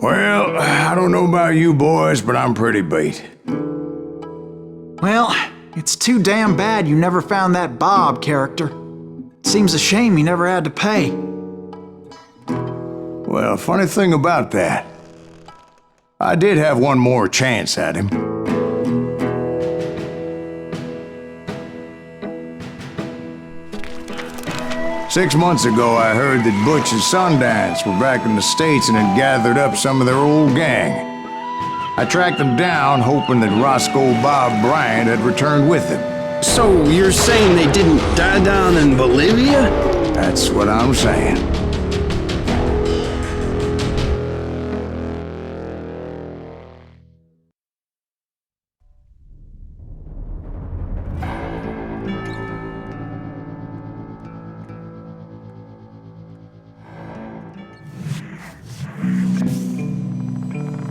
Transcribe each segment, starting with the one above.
Well, I don't know about you boys, but I'm pretty beat. Well, it's too damn bad you never found that Bob character. Seems a shame you never had to pay. Well, funny thing about that, I did have one more chance at him. Six months ago, I heard that Butch and Sundance were back in the States and had gathered up some of their old gang. I tracked them down, hoping that Roscoe Bob Bryant had returned with them. So you're saying they didn't die down in Bolivia? That's what I'm saying.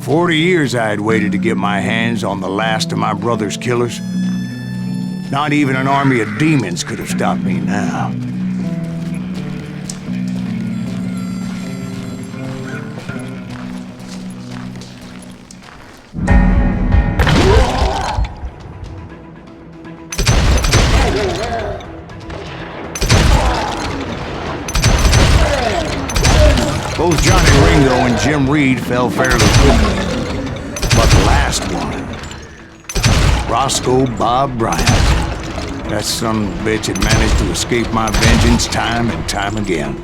40 years I had waited to get my hands on the last of my brother's killers. Not even an army of demons could have stopped me now. Both Johnny Ringo and Jim Reed fell fairly quickly. But the last one, Roscoe Bob Bryant, that son of a bitch had managed to escape my vengeance time and time again.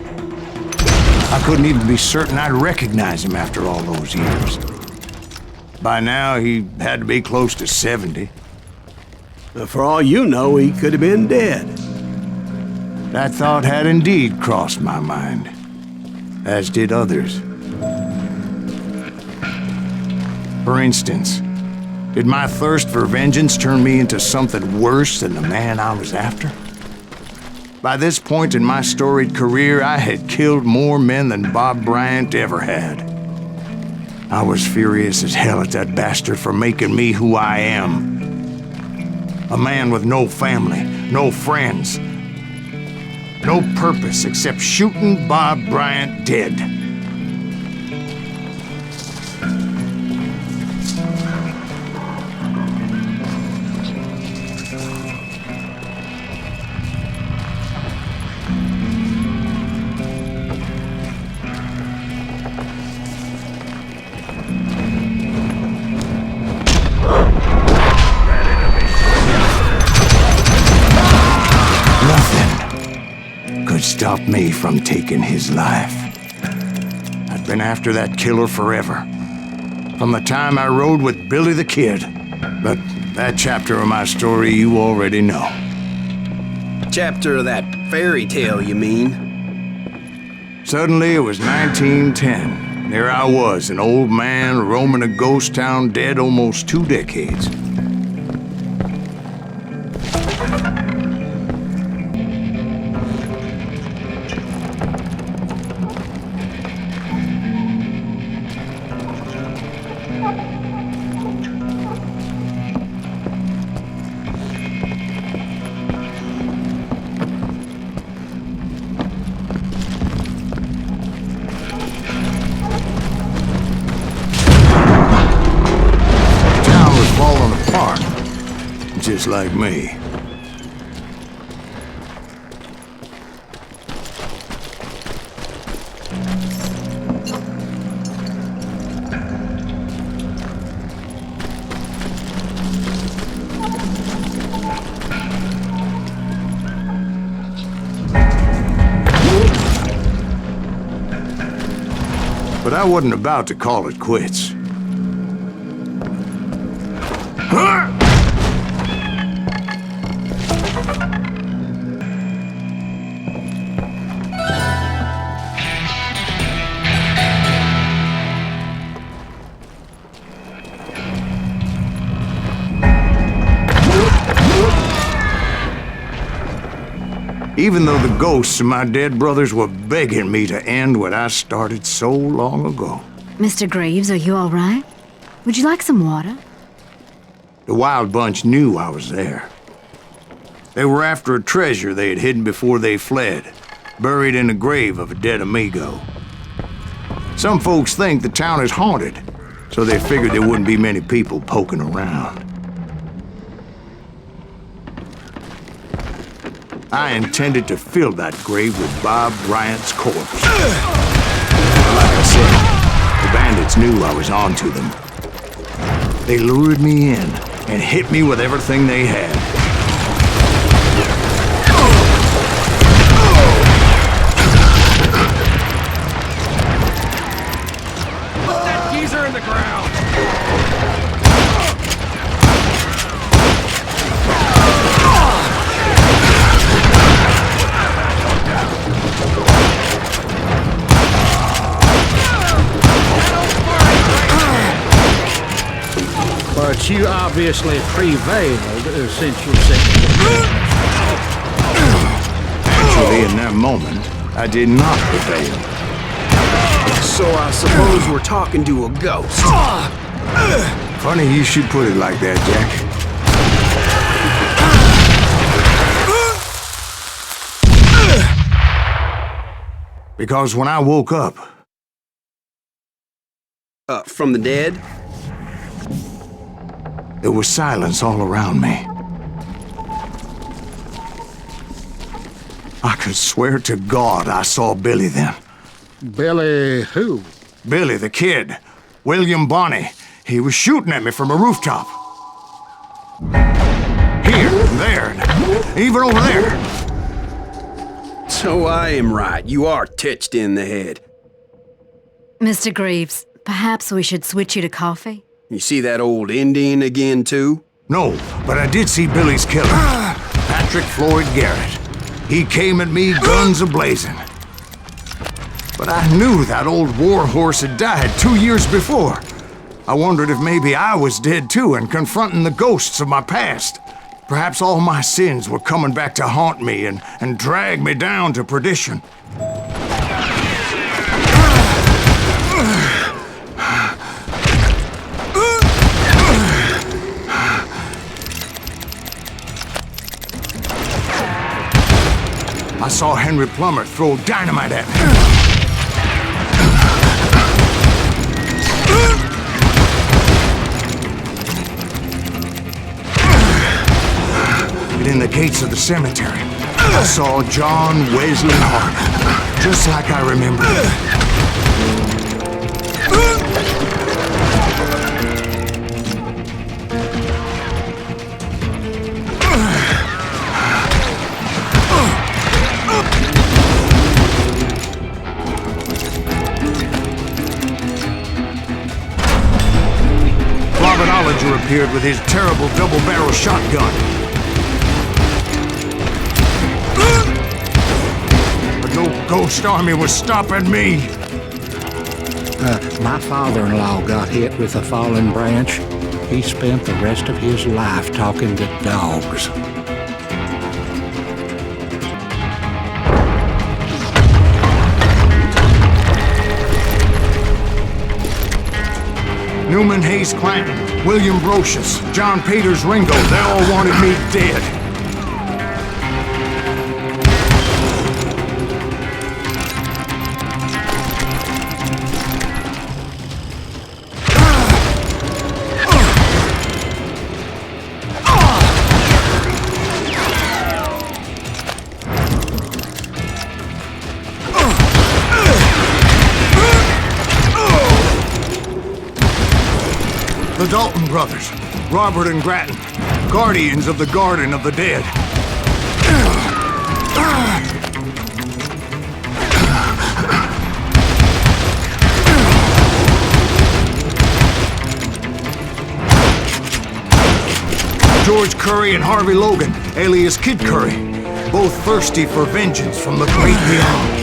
I couldn't even be certain I'd recognize him after all those years. By now, he had to be close to 70. For all you know, he could have been dead. That thought had indeed crossed my mind, as did others. For instance, did my thirst for vengeance turn me into something worse than the man I was after? By this point in my storied career, I had killed more men than Bob Bryant ever had. I was furious as hell at that bastard for making me who I am. A man with no family, no friends, no purpose except shooting Bob Bryant dead. Stop me from taking his life. I'd been after that killer forever, from the time I rode with Billy the Kid. But that chapter of my story you already know. Chapter of that fairy tale, you mean? Suddenly it was 1910. There I was, an old man roaming a ghost town dead almost 2 decades. Just like me. But I wasn't about to call it quits. Even though the ghosts of my dead brothers were begging me to end what I started so long ago. Mr. Greaves, are you all right? Would you like some water? The Wild Bunch knew I was there. They were after a treasure they had hidden before they fled, buried in the grave of a dead amigo. Some folks think the town is haunted, so they figured there wouldn't be many people poking around. I intended to fill that grave with Bob Bryant's corpse. Like I said, the bandits knew I was on to them. They lured me in and hit me with everything they had. Put that geezer in the ground! But you obviously prevailed since you said... Actually, in that moment, I did not prevail. So I suppose we're talking to a ghost. Funny you should put it like that, Jack. Because when I woke up... From the dead? There was silence all around me. I could swear to God I saw Billy then. Billy who? Billy, the kid. William Bonney. He was shooting at me from a rooftop. Here, there, and even over there. So I am right. You are touched in the head. Mr. Greaves, perhaps we should switch you to coffee? You see that old Indian again, too? No, but I did see Billy's killer. Patrick Floyd Garrett. He came at me guns a-blazing. But I knew that old war horse had died 2 years before. I wondered if maybe I was dead too and confronting the ghosts of my past. Perhaps all my sins were coming back to haunt me and drag me down to perdition. I saw Henry Plummer throw dynamite at me. And in the gates of the cemetery, I saw John Wesley Hart, just like I remember. Appeared with his terrible double-barrel shotgun. But no ghost army was stopping me. My father-in-law got hit with a fallen branch. He spent the rest of his life talking to dogs. Newman Hayes Clanton, William Brocious, John Peters Ringo, they all wanted me dead. The Dalton brothers, Robert and Grattan, guardians of the Garden of the Dead. George Curry and Harvey Logan, alias Kid Curry, both thirsty for vengeance from the great beyond.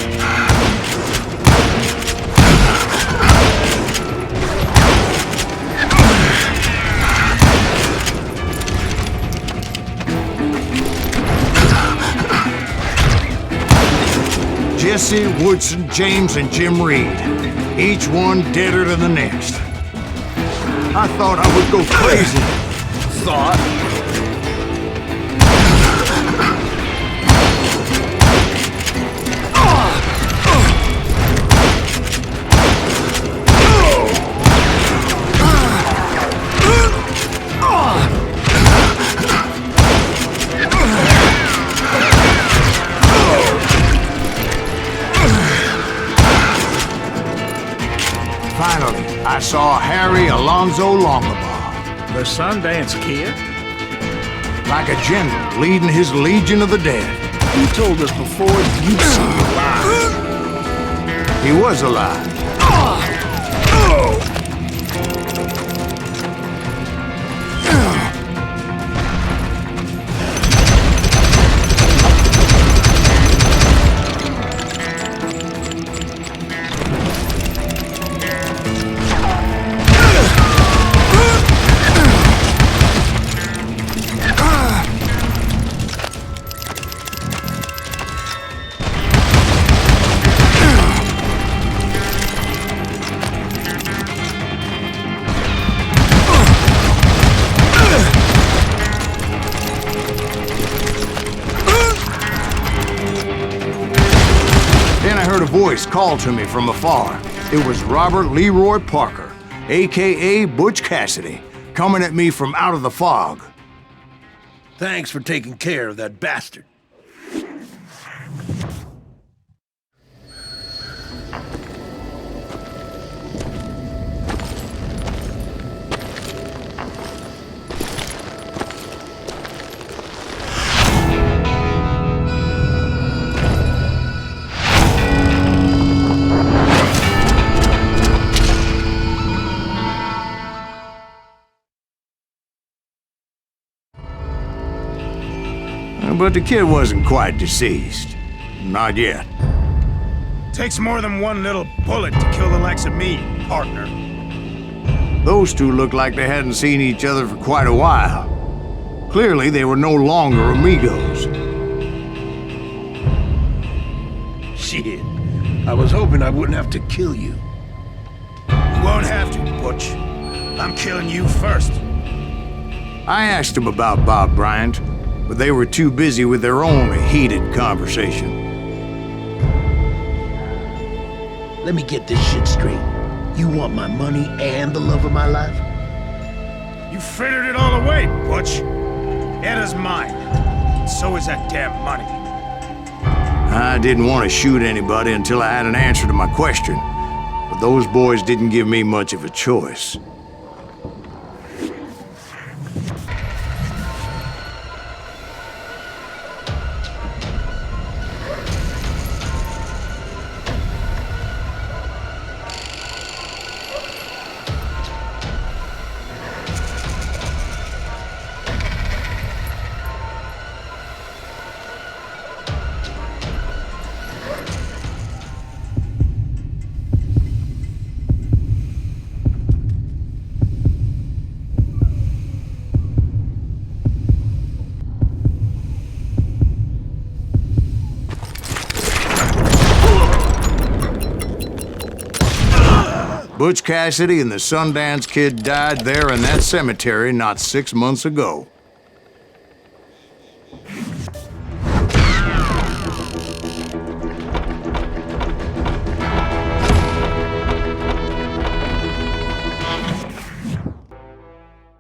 Jesse, Woodson, James, and Jim Reed. Each one deader than the next. I thought I would go crazy. Thought? Finally, I saw Harry Alonzo Longabaugh. The Sundance Kid? Like a general leading his legion of the dead. You told us before you'd seen him alive. He was alive. Voice called to me from afar. It was Robert Leroy Parker, a.k.a. Butch Cassidy, coming at me from out of the fog. Thanks for taking care of that bastard. But the kid wasn't quite deceased. Not yet. Takes more than one little bullet to kill the likes of me, partner. Those two looked like they hadn't seen each other for quite a while. Clearly, they were no longer amigos. Shit. I was hoping I wouldn't have to kill you. You won't have to, Butch. I'm killing you first. I asked him about Bob Bryant, but they were too busy with their own heated conversation. Let me get this shit straight. You want my money and the love of my life? You frittered it all away, Butch. Edda's mine. So is that damn money. I didn't want to shoot anybody until I had an answer to my question, but those boys didn't give me much of a choice. Butch Cassidy and the Sundance Kid died there in that cemetery not 6 months ago.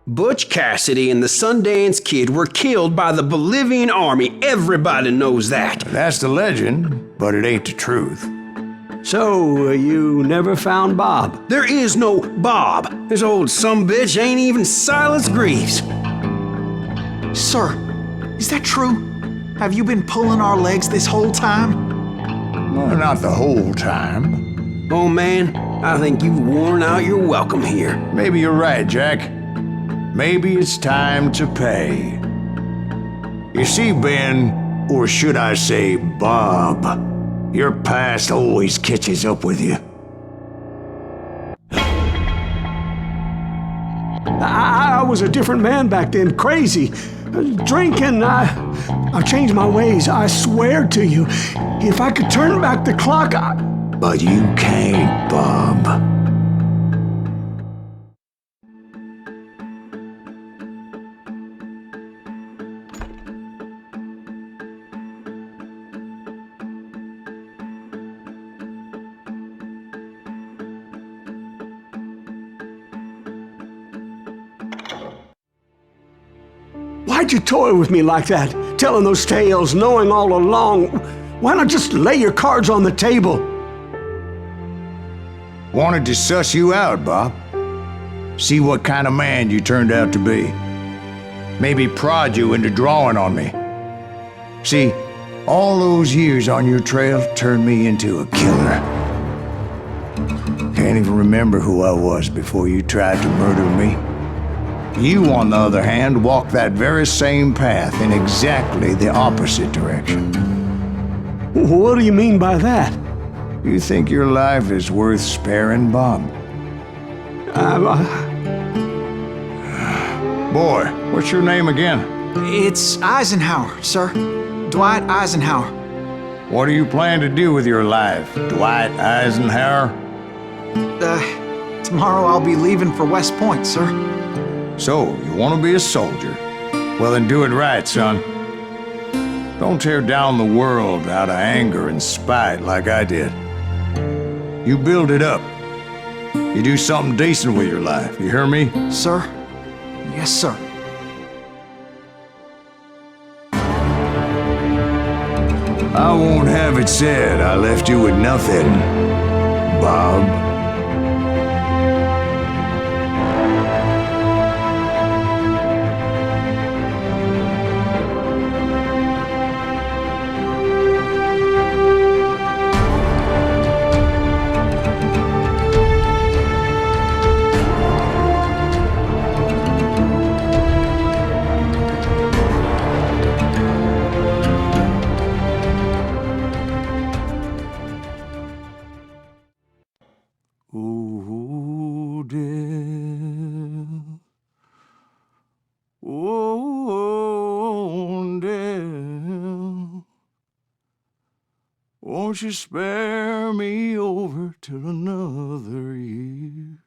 Butch Cassidy and the Sundance Kid were killed by the Bolivian army. Everybody knows that. That's the legend, but it ain't the truth. So, you never found Bob? There is no Bob. This old sumbitch ain't even Silas Greaves. Sir, is that true? Have you been pulling our legs this whole time? Well, not the whole time. Oh man, I think you've worn out your welcome here. Maybe you're right, Jack. Maybe it's time to pay. You see, Ben, or should I say Bob, your past always catches up with you. I was a different man back then, crazy. Drinking, I've changed my ways, I swear to you. If I could turn back the clock, But you can't, Bob. Why'd you toy with me like that? Telling those tales, knowing all along. Why not just lay your cards on the table? Wanted to suss you out, Bob. See what kind of man you turned out to be. Maybe prod you into drawing on me. See, all those years on your trail turned me into a killer. Can't even remember who I was before you tried to murder me. You, on the other hand, walked that very same path in exactly the opposite direction. What do you mean by that? You think your life is worth sparing, Bob? Boy, what's your name again? It's Eisenhower, sir. Dwight Eisenhower. What do you plan to do with your life, Dwight Eisenhower? Tomorrow I'll be leaving for West Point, sir. So, you want to be a soldier? Well, then do it right, son. Don't tear down the world out of anger and spite like I did. You build it up. You do something decent with your life, you hear me? Sir? Yes, sir. I won't have it said I left you with nothing, Bob. Oh, dear. Oh, dear. Won't you spare me over till another year?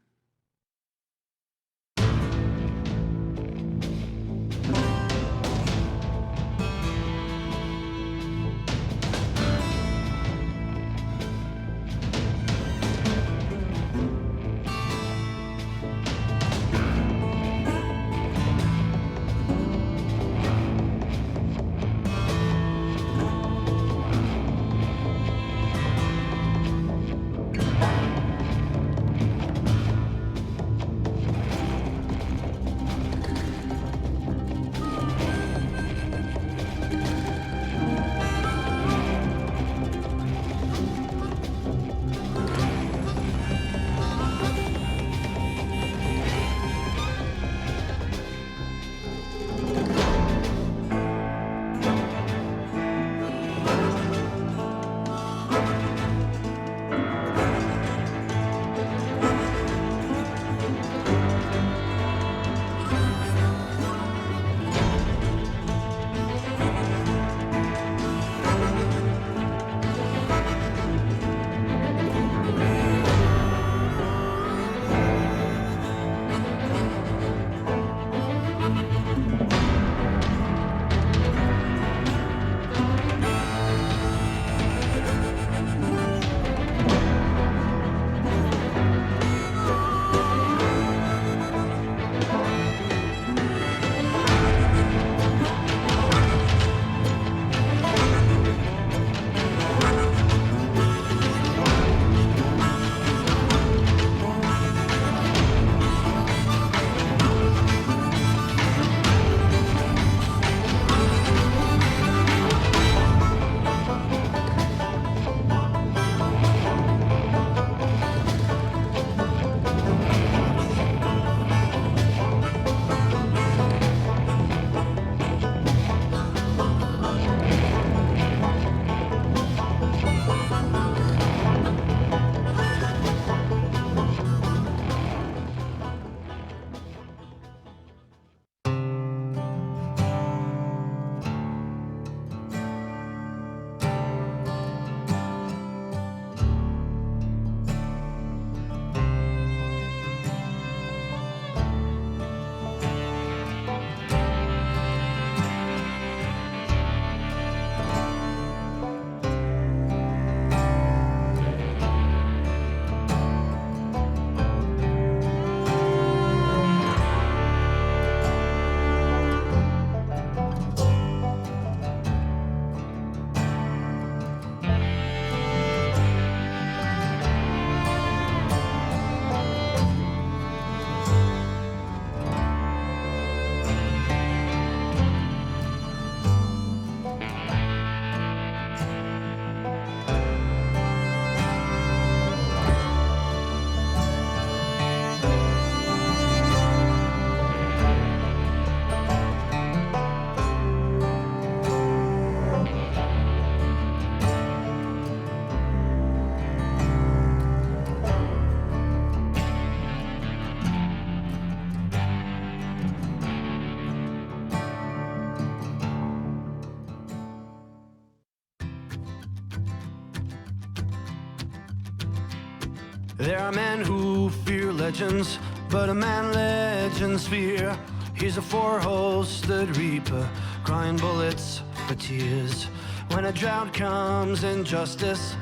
There are men who fear legends, but a man legends fear. He's a four-hosted reaper, crying bullets for tears. When a drought comes in justice,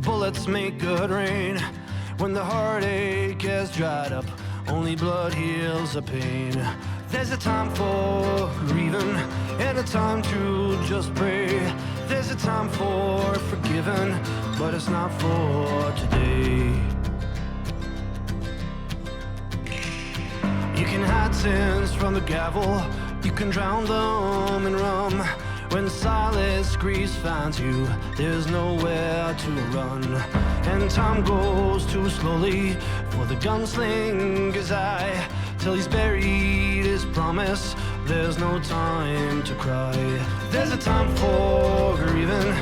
bullets make good rain. When the heartache has dried up, only blood heals the pain. There's a time for grieving and a time to just pray. There's a time for forgiving, but it's not for today. You can hide sins from the gavel, you can drown them in rum. When Silas Greaves finds you, there's nowhere to run. And time goes too slowly for the gunslinger's eye. Till he's buried his promise, there's no time to cry. There's a time for grieving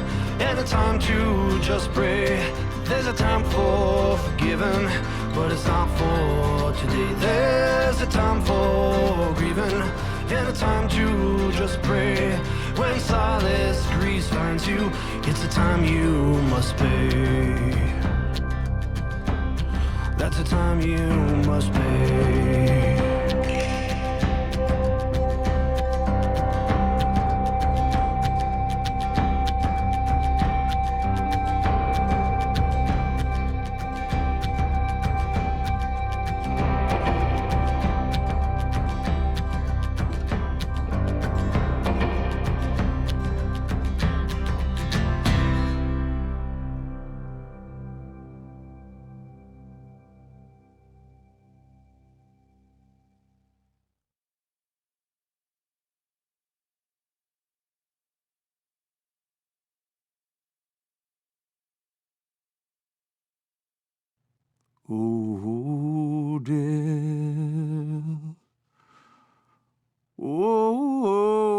and a time to just pray. There's a time for forgiving, but it's not for today. There's a time for grieving and a time to just pray. When Silas Greaves finds you, it's a time you must pay. That's a time you must pay. Oh, death. Oh,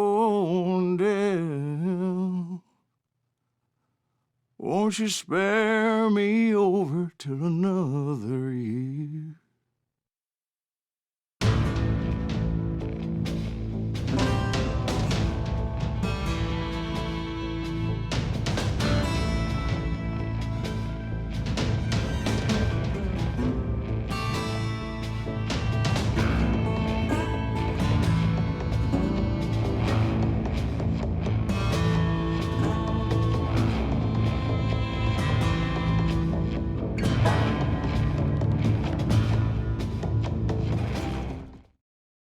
death. Won't you spare me over till another year?